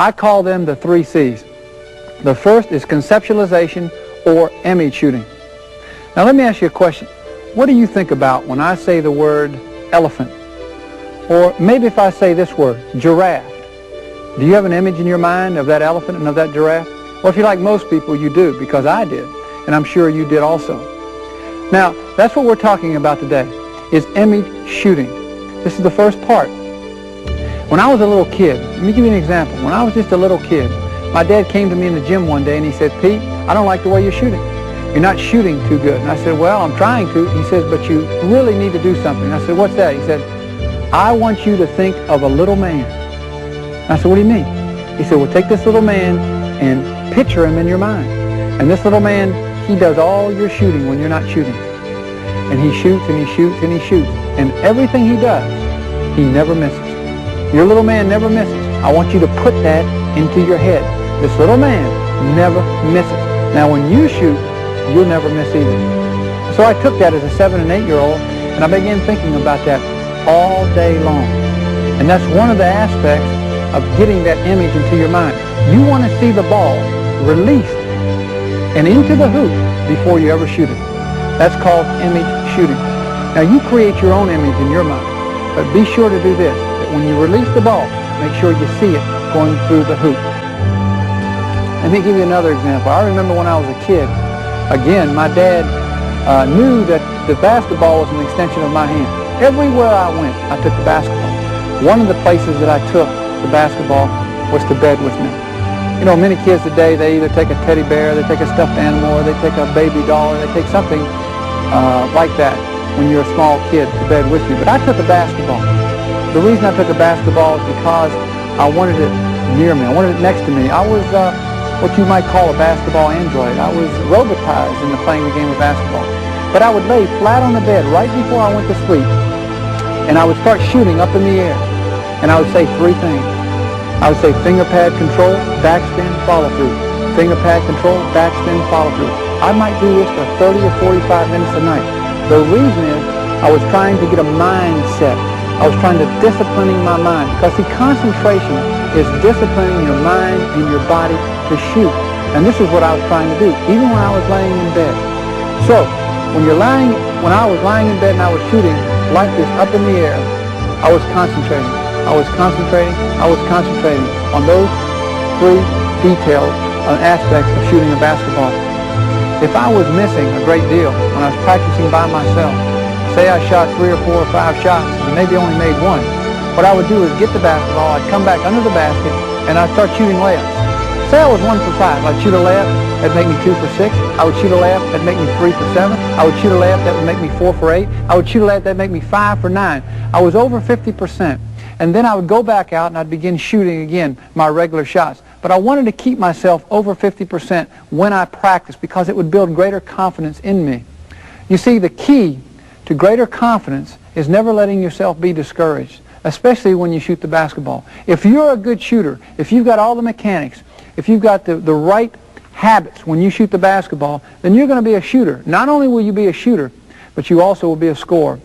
I call them the 3 C's. The first is conceptualization or image shooting. Now let me ask you a question. What do you think about when I say the word elephant? Or maybe if I say this word, giraffe. Do you have an image in your mind of that elephant and of that giraffe? Well, if you're like most people, you do, because I did. And I'm sure you did also. Now, that's what we're talking about today, is image shooting. This is the first part. When I was a little kid, let me give you an example. When I was just a little kid, my dad came to me in the gym one day and he said, "Pete, I don't like the way you're shooting. You're not shooting too good." And I said, "Well, I'm trying to." He says, "But you really need to do something." I said, "What's that?" He said, "I want you to think of a little man." And I said, "What do you mean?" He said, "Well, take this little man and picture him in your mind. And this little man, he does all your shooting when you're not shooting. And he shoots and he shoots and he shoots. And everything he does, he never misses. Your little man never misses. I want you to put that into your head. This little man never misses. Now, when you shoot, you'll never miss either." So I took that as a 7- and 8-year-old, and I began thinking about that all day long. And that's one of the aspects of getting that image into your mind. You want to see the ball released and into the hoop before you ever shoot it. That's called image shooting. Now, you create your own image in your mind, but be sure to do this, that when you release the ball, make sure you see it going through the hoop. Let me give you another example. I remember when I was a kid, again, my dad knew that the basketball was an extension of my hand. Everywhere I went, I took the basketball. One of the places that I took the basketball was to bed with me. You know, many kids today, they either take a teddy bear, they take a stuffed animal, or they take a baby doll, or they take something like that when you're a small kid to bed with you. But I took a basketball. The reason I took a basketball is because I wanted it near me. I wanted it next to me. I was what you might call a basketball android. I was robotized into playing the game of basketball. But I would lay flat on the bed right before I went to sleep, and I would start shooting up in the air. And I would say 3 things. I would say finger pad control, backspin, follow through. Finger pad control, backspin, follow through. I might do this for 30 or 45 minutes a night. The reason is I was trying to get a mindset. I was trying to disciplining my mind, because the concentration is disciplining your mind and your body to shoot. And this is what I was trying to do, even when I was laying in bed. So, when I was lying in bed and I was shooting like this up in the air, I was concentrating. I was concentrating. I was concentrating on those 3 details and aspects of shooting a basketball. If I was missing a great deal when I was practicing by myself, say I shot 3 or 4 or 5 shots and maybe only made 1, what I would do is get the basketball, I'd come back under the basket, and I'd start shooting layups. Say I was 1 for 5. I'd shoot a layup, that'd make me 2 for 6. I would shoot a layup, that'd make me 3 for 7. I would shoot a layup, that would make me 4 for 8. I would shoot a layup, that'd make me 5 for 9. I was over 50%. And then I would go back out and I'd begin shooting again my regular shots. But I wanted to keep myself over 50% when I practiced, because it would build greater confidence in me. You see, the key to greater confidence is never letting yourself be discouraged, especially when you shoot the basketball. If you're a good shooter, if you've got all the mechanics, if you've got the right habits when you shoot the basketball, then you're going to be a shooter. Not only will you be a shooter, but you also will be a scorer.